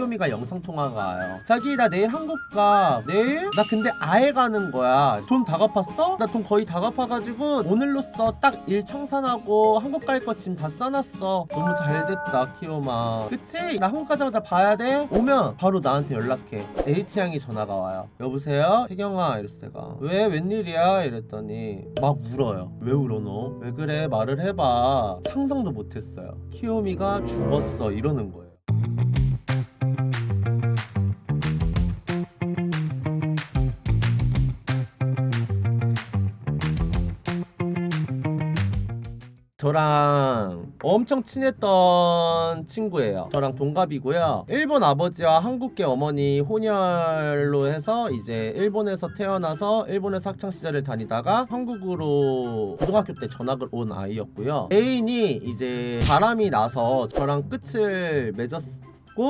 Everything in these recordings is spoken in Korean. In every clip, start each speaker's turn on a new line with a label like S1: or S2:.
S1: 키요미가 영상통화가 와요. 자기 나 내일 한국 가. 내일? 나 근데 아예 가는 거야. 돈 다 갚았어? 나 돈 거의 다 갚아가지고 오늘로써 딱 일 청산하고 한국 갈 거 짐 다 싸놨어. 너무 잘됐다 키요마. 그치? 나 한국 가자마자 봐야 돼? 오면 바로 나한테 연락해. H양이 전화가 와요. 여보세요? 태경아 이랬어 내가. 왜? 웬일이야? 이랬더니 막 울어요. 왜 울어 너? 왜 그래? 말을 해봐. 상상도 못했어요. 키요미가 죽었어 이러는 거예요. 저랑 엄청 친했던 친구예요. 저랑 동갑이고요. 일본 아버지와 한국계 어머니 혼혈로 해서 이제 일본에서 태어나서 일본에서 학창시절을 다니다가 한국으로 고등학교 때 전학을 온 아이였고요. 애인이 이제 바람이 나서 저랑 끝을 맺었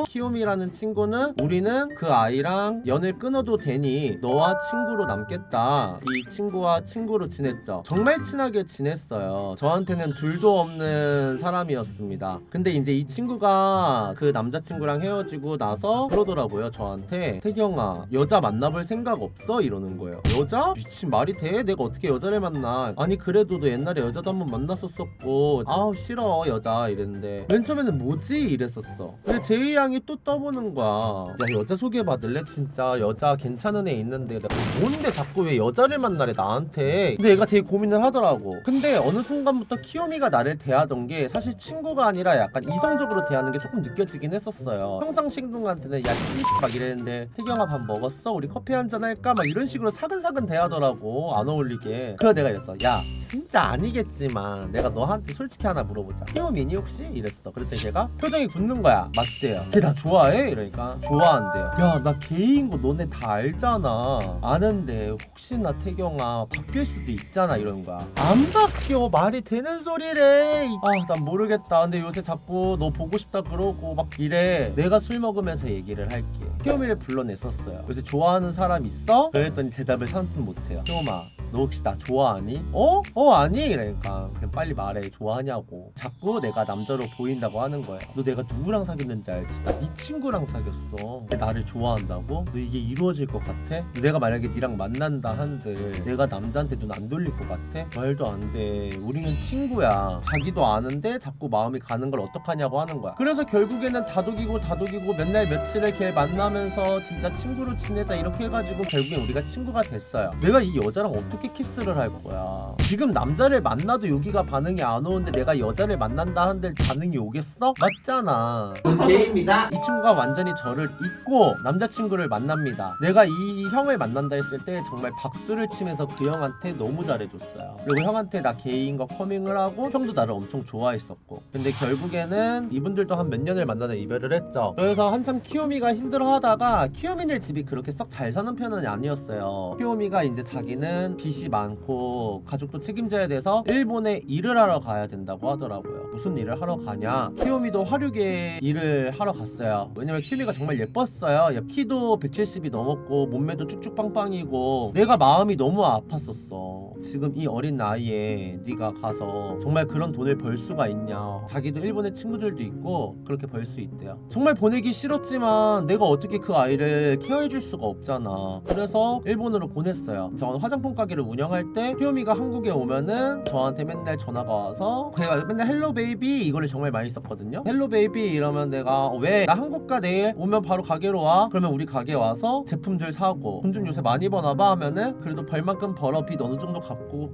S1: 키요미라는 친구는 우리는 그 아이랑 연을 끊어도 되니 너와 친구로 남겠다. 이 친구와 친구로 지냈죠. 정말 친하게 지냈어요. 저한테는 둘도 없는 사람이었습니다. 근데 이제 이 친구가 그 남자친구랑 헤어지고 나서 그러더라고요. 저한테 태경아 여자 만나볼 생각 없어? 이러는 거예요. 여자? 미친 말이 돼? 내가 어떻게 여자를 만나? 아니 그래도 너 옛날에 여자도 한번 만났었었고 아우 싫어 여자 이랬는데 맨 처음에는 뭐지? 이랬었어. 근데 제이 양이 또 떠보는 거야. 야 여자 소개받을래? 진짜 여자 괜찮은 애 있는데 내가 뭔데 자꾸 왜 여자를 만나래 나한테. 근데 얘가 되게 고민을 하더라고. 근데 어느 순간부터 키요미가 나를 대하던 게 사실 친구가 아니라 약간 이성적으로 대하는 게 조금 느껴지긴 했었어요. 평상시 행동한테는 야 씨 막 이랬는데 태경아 밥 먹었어? 우리 커피 한잔 할까? 막 이런 식으로 사근사근 대하더라고. 안 어울리게. 그래서 내가 이랬어. 야 진짜 아니겠지만 내가 너한테 솔직히 하나 물어보자. 키요미니 혹시? 이랬어. 그랬더니 걔가 표정이 굳는 거야. 맞대요. 걔 나 좋아해? 이러니까 좋아한대요. 야 나 게이인 거 너네 다 알잖아. 아는데 혹시나 태경아 바뀔 수도 있잖아 이러는 거야. 안 바뀌어. 말이 되는 소리래. 난 모르겠다. 근데 요새 자꾸 너 보고 싶다 그러고 막 이래. 내가 술 먹으면서 얘기를 할게. 키요미를 불러냈었어요. 요새 좋아하는 사람 있어? 그랬더니 대답을 산뜻 못해요. 키요마 너 혹시 나 좋아하니? 아니? 이러니까 그냥 빨리 말해. 좋아하냐고. 자꾸 내가 남자로 보인다고 하는 거예요. 너 내가 누구랑 사귀었는지 알지? 나 네 친구랑 사귀었어. 왜 나를 좋아한다고? 너 이게 이루어질 것 같아? 내가 만약에 니랑 만난다 한들 내가 남자한테 눈 안 돌릴 것 같아? 말도 안 돼. 우리는 친구야. 자기도 아는데 자꾸 마음이 가는 걸 어떡하냐고 하는 거야. 그래서 결국에는 다독이고 맨날 며칠을 걔 만나면서 진짜 친구로 지내자 이렇게 해가지고 결국엔 우리가 친구가 됐어요. 내가 이 여자랑 어떻게 키스를 할 거야? 지금 남자를 만나도 여기가 반응이 안 오는데 내가 여자를 만난다 한들 반응이 오겠어? 맞잖아.
S2: 게임입니다.
S1: 이 친구가 완전히 저를 잊고 남자친구를 만납니다. 내가 이 형을 만난다 했을 때 정말 박수를 치면서 그 형한테 너무 잘해줬어요. 그리고 형한테 나 게이인 거 커밍을 하고 형도 나를 엄청 좋아했었고. 근데 결국에는 이분들도 한 몇 년을 만나다 이별을 했죠. 그래서 한참 키요미가 힘들어하다가 키요미네 집이 그렇게 썩 잘 사는 편은 아니었어요. 키요미가 이제 자기는 빚이 많고 가족도 책임져야 돼서 일본에 일을 하러 가야 된다고 하더라고요. 무슨 일을 하러 가냐? 키요미도 화류계 일을 하러 갔어요. 왜냐면 키요미가 정말 예뻤어요. 키도 170이 넘었고 몸매도 쭉쭉 빵빵이고 내가 마음이 너무 아팠었어. 지금 이 어린 나이에 네가 가서 정말 그런 돈을 벌 수가 있냐. 자기도 일본에 친구들도 있고 그렇게 벌 수 있대요. 정말 보내기 싫었지만 내가 어떻게 그 아이를 케어해줄 수가 없잖아. 그래서 일본으로 보냈어요. 저는 화장품 가게를 운영할 때 키요미가 한국에 오면은 저한테 맨날 전화가 와서 제가 맨날 헬로 베이비 이거를 정말 많이 썼거든요. 헬로 베이비 이러면 내가 왜? 나 한국 가 내일 오면 바로 가게로 와. 그러면 우리 가게 와서 제품들 사고 돈 좀 요새 많이 버나봐 하면은 그래도 벌만큼 벌어. 빚 어느 정도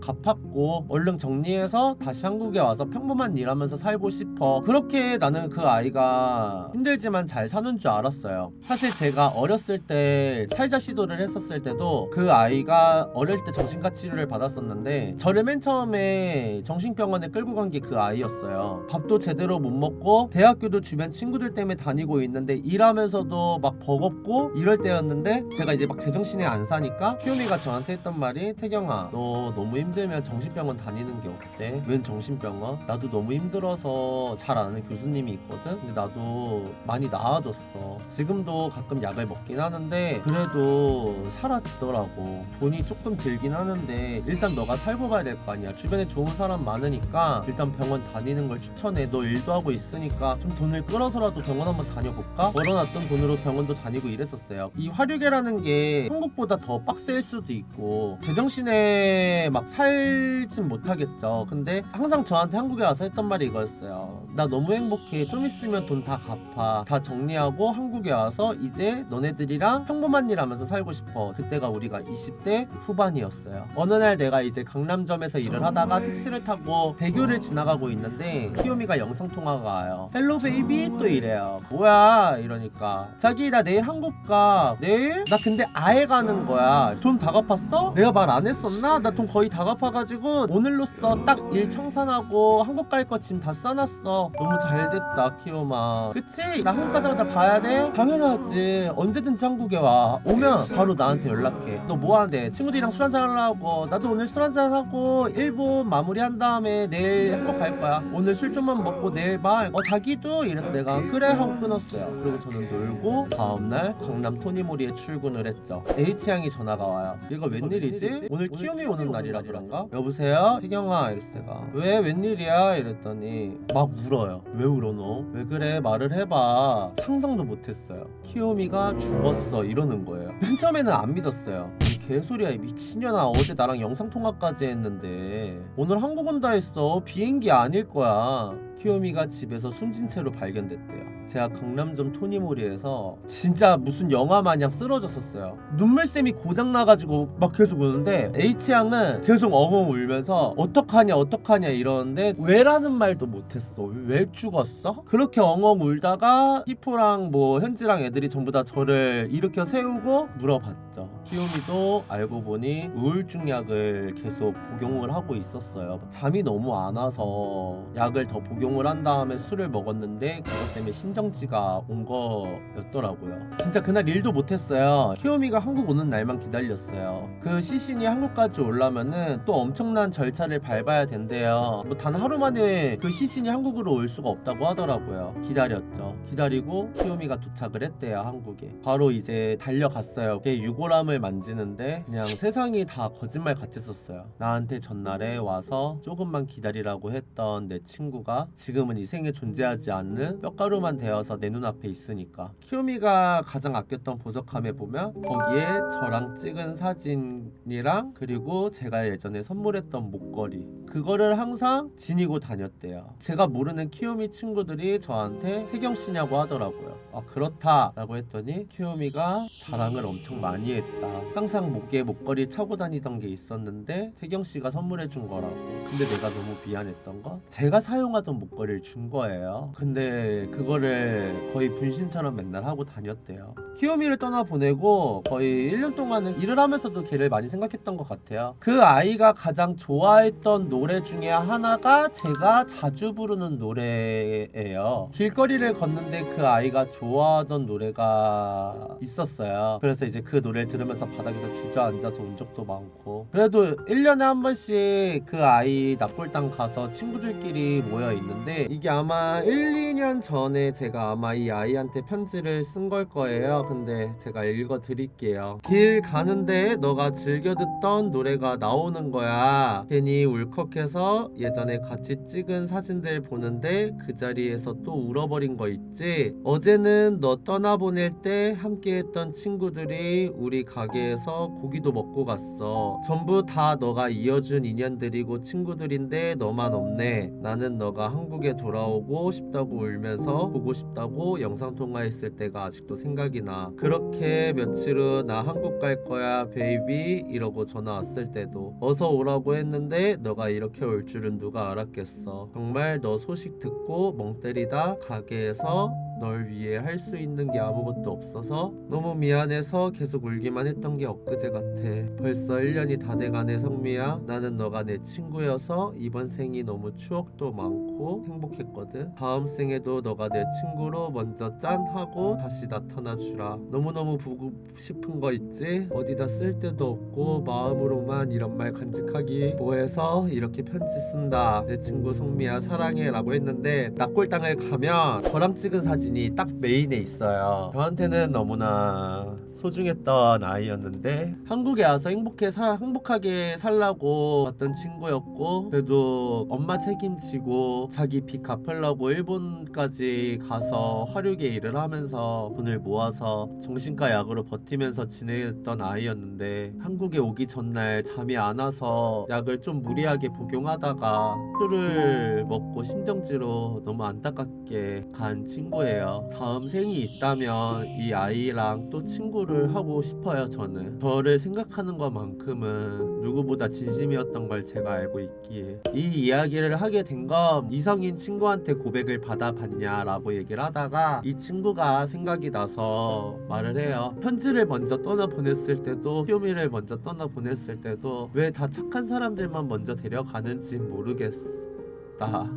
S1: 갚았고 얼른 정리해서 다시 한국에 와서 평범한 일하면서 살고 싶어. 그렇게 나는 그 아이가 힘들지만 잘 사는 줄 알았어요. 사실 제가 어렸을 때 살자 시도를 했었을 때도 그 아이가 어릴 때 정신과 치료를 받았었는데 저를 맨 처음에 정신병원에 끌고 간 게 그 아이였어요. 밥도 제대로 못 먹고 대학교도 주변 친구들 때문에 다니고 있는데 일하면서도 막 버겁고 이럴 때였는데 제가 이제 막 제정신에 안 사니까 키요미가 저한테 했던 말이 태경아 너 너무 힘들면 정신병원 다니는 게 어때? 웬 정신병원? 나도 너무 힘들어서 잘 아는 교수님이 있거든? 근데 나도 많이 나아졌어. 지금도 가끔 약을 먹긴 하는데 그래도 사라지더라고. 돈이 조금 들긴 하는데 일단 너가 살고 봐야 될 거 아니야. 주변에 좋은 사람 많으니까 일단 병원 다니는 걸 추천해. 너 일도 하고 있으니까 좀 돈을 끌어서라도 병원 한번 다녀볼까? 벌어놨던 돈으로 병원도 다니고 이랬었어요. 이 화류계라는 게 한국보다 더 빡셀 수도 있고 제정신에 막 살진 못하겠죠. 근데 항상 저한테 한국에 와서 했던 말이 이거였어요. 나 너무 행복해. 좀 있으면 돈 다 갚아. 다 정리하고 한국에 와서 이제 너네들이랑 평범한 일 하면서 살고 싶어. 그때가 우리가 20대 후반이었어요. 어느 날 내가 이제 강남점에서 일을 하다가 택시를 타고 대교를 지나가고 있는데 키요미가 영상통화가 와요. 헬로 베이비? 또 이래요. 뭐야 이러니까 자기 나 내일 한국 가. 내일? 나 근데 아예 가는 거야. 돈 다 갚았어? 내가 말 안 했었나? 나 돈 거의 다 갚아가지고 오늘로써 딱 일 청산하고 한국 갈 거 짐 다 싸놨어. 너무 잘됐다 키요마. 그치? 나 한국 가자마자 봐야 돼? 당연하지. 언제든지 한국에 와. 오면 바로 나한테 연락해. 너 뭐하는데? 친구들이랑 술 한잔 하려고. 나도 오늘 술 한잔 하고 일본 마무리한 다음에 내일 한국 갈 거야. 오늘 술 좀만 먹고 내일 봐. 자기도? 이래서 내가 그래 하고 끊었어요. 그리고 저는 놀고 다음날 강남 토니모리에 출근을 했죠. H양이 전화가 와요. 이거 웬일이지? 오늘 키요미 오는 날이라 그런가? 여보세요? 태경아 이랬어 내가. 왜 웬일이야? 이랬더니 막 울어요. 왜 울어 너? 왜 그래? 말을 해봐. 상상도 못했어요. 키요미가 죽었어 이러는 거예요. 맨 처음에는 안 믿었어요. 개소리야 이 미친년아. 어제 나랑 영상통화까지 했는데 오늘 한국 온다 했어. 비행기 아닐 거야. 키요미가 집에서 숨진 채로 발견됐대요. 제가 강남점 토니모리에서 진짜 무슨 영화 마냥 쓰러졌었어요. 눈물샘이 고장나가지고 막 계속 우는데 H양은 계속 엉엉 울면서 어떡하냐 이러는데 왜라는 말도 못했어. 왜 죽었어? 그렇게 엉엉 울다가 히포랑 뭐 현지랑 애들이 전부 다 저를 일으켜 세우고 물어봤죠. 키요미도 알고 보니 우울증 약을 계속 복용을 하고 있었어요. 잠이 너무 안 와서 약을 더 복용을 한 다음에 술을 먹었는데 그것 때문에 심정지가 온 거였더라고요. 진짜 그날 일도 못했어요. 키요미가 한국 오는 날만 기다렸어요. 그 시신이 한국까지 오려면은 또 엄청난 절차를 밟아야 된대요. 뭐 단 하루 만에 그 시신이 한국으로 올 수가 없다고 하더라고요. 기다렸죠. 기다리고 키요미가 도착을 했대요 한국에. 바로 이제 달려갔어요. 걔 유골함을 만지는데 그냥 세상이 다 거짓말 같았었어요. 나한테 전날에 와서 조금만 기다리라고 했던 내 친구가 지금은 이 생에 존재하지 않는 뼈가루만 되어서 내 눈앞에 있으니까. 키요미가 가장 아꼈던 보석함에 보면 거기에 저랑 찍은 사진이랑 그리고 제가 예전에 선물했던 목걸이, 그거를 항상 지니고 다녔대요. 제가 모르는 키요미 친구들이 저한테 태경씨냐고 하더라고요. 아 그렇다 라고 했더니 키요미가 자랑을 엄청 많이 했다. 항상 목에 목걸이 차고 다니던 게 있었는데 태경씨가 선물해준 거라고. 근데 내가 너무 미안했던 거, 제가 사용하던 목걸이를 준 거예요. 근데 그거를 거의 분신처럼 맨날 하고 다녔대요. 키요미를 떠나보내고 거의 1년 동안은 일을 하면서도 걔를 많이 생각했던 것 같아요. 그 아이가 가장 좋아했던 노래 중에 하나가 제가 자주 부르는 노래예요. 길거리를 걷는데 그 아이가 좋아하던 노래가 있었어요. 그래서 이제 그 노래를 들으면서 바닥에서 주저앉아서 운 적도 많고. 그래도 1년에 한 번씩 그 아이 납골당 가서 친구들끼리 모여 있는데 이게 아마 1, 2년 전에 제가 아마 이 아이한테 편지를 쓴 걸 거예요. 근데 제가 읽어 드릴게요. 길 가는데 너가 즐겨 듣던 노래가 나오는 거야. 괜히 울컥해서 예전에 같이 찍은 사진들 보는데 그 자리에서 또 울어버린 거 있지? 어제는 너 떠나보낼 때 함께했던 친구들이 우리 가게에서 고기도 먹고 갔어. 전부 다 너가 이어준 인연들이고 친구들인데 너만 없네. 나는 너가 한국에 돌아오고 싶다고 울면서 보고 싶다고 영상통화했을 때가 아직도 생각이 나. 그렇게 며칠 후 나 한국 갈 거야 베이비 이러고 전화 왔을 때도 어서 오라고 했는데 너가 이렇게 올 줄은 누가 알았겠어. 정말 너 소식 듣고 멍 때리다 가게에서 널 위해 할 수 있는 게 아무것도 없어서 너무 미안해서 계속 울기만 했던 게 엊그제 같아. 벌써 1년이 다 돼가네 성미야. 나는 너가 내 친구여서 이번 생이 너무 추억도 많고 행복했거든. 다음 생에도 너가 내 친구로 먼저 짠 하고 다시 나타나 주라. 너무너무 보고 싶은 거 있지? 어디다 쓸 데도 없고 마음으로만 이런 말 간직하기 뭐해서 이렇게 편지 쓴다. 내 친구 성미야 사랑해 라고 했는데 납골당을 가면 저랑 찍은 사진이 딱 메인에 있어요. 저한테는 너무나 소중했던 아이였는데 한국에 와서 행복하게 살라고 왔던 친구였고, 그래도 엄마 책임지고 자기 빚 갚으려고 일본까지 가서 화류계 일을 하면서 돈을 모아서 정신과 약으로 버티면서 지냈던 아이였는데, 한국에 오기 전날 잠이 안 와서 약을 좀 무리하게 복용하다가 술을 먹고 심정지로 너무 안타깝게 간 친구예요. 다음 생이 있다면 이 아이랑 또 친구를 하고 싶어요. 저는 저를 생각하는 것만큼은 누구보다 진심이었던 걸 제가 알고 있기에 이 이야기를 하게 된 건 이성인 친구한테 고백을 받아봤냐라고 얘기를 하다가 이 친구가 생각이 나서 말을 해요. 편지를 먼저 떠나보냈을 때도, 효미를 먼저 떠나보냈을 때도 왜 다 착한 사람들만 먼저 데려가는지 모르겠어.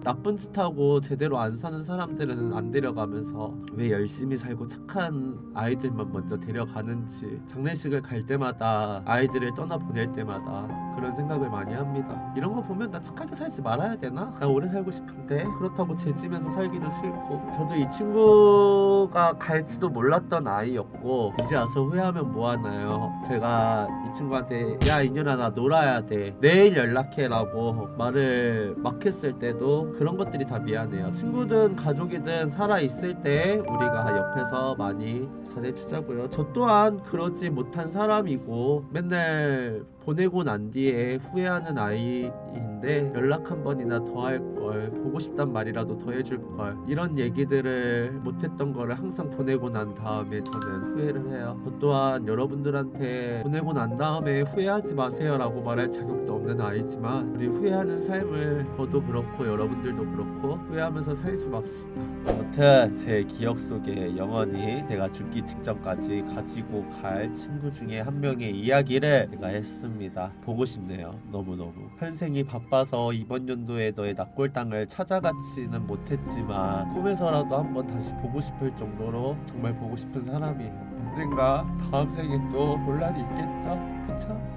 S1: 나쁜 짓 하고 제대로 안 사는 사람들은 안 데려가면서 왜 열심히 살고 착한 아이들만 먼저 데려가는지, 장례식을 갈 때마다, 아이들을 떠나보낼 때마다 그런 생각을 많이 합니다. 이런 거 보면 나 착하게 살지 말아야 되나? 나 오래 살고 싶은데 그렇다고 재지면서 살기도 싫고. 저도 이 친구가 갈지도 몰랐던 아이였고, 이제 와서 후회하면 뭐하나요? 제가 이 친구한테 야 인연아 나 놀아야 돼, 내일 연락해 라고 말을 막 했을 때 그런 것들이 다 미안해요. 친구든 가족이든 살아있을 때 우리가 옆에서 많이 잘해주자고요. 저 또한 그러지 못한 사람이고 맨날 보내고 난 뒤에 후회하는 아이인데 연락 한 번이나 더 할 걸, 보고 싶단 말이라도 더 해줄 걸, 이런 얘기들을 못했던 거를 항상 보내고 난 다음에 저는 후회를 해요. 저 또한 여러분들한테 보내고 난 다음에 후회하지 마세요 라고 말할 자격도 없는 아이지만, 우리 후회하는 삶을 저도 그렇고 여러분들도 그렇고 후회하면서 살지 맙시다. 아무튼 제 기억 속에 영원히 제가 죽기 직전까지 가지고 갈 친구 중에 한 명의 이야기를 제가 했습니다. 보고 싶네요. 너무너무. 현생이 바빠서 이번 연도에 너의 납골당을 찾아가지는 못했지만 꿈에서라도 한번 다시 보고 싶을 정도로 정말 보고 싶은 사람이에요. 언젠가 다음 생에 또 볼 날이 있겠죠? 그쵸?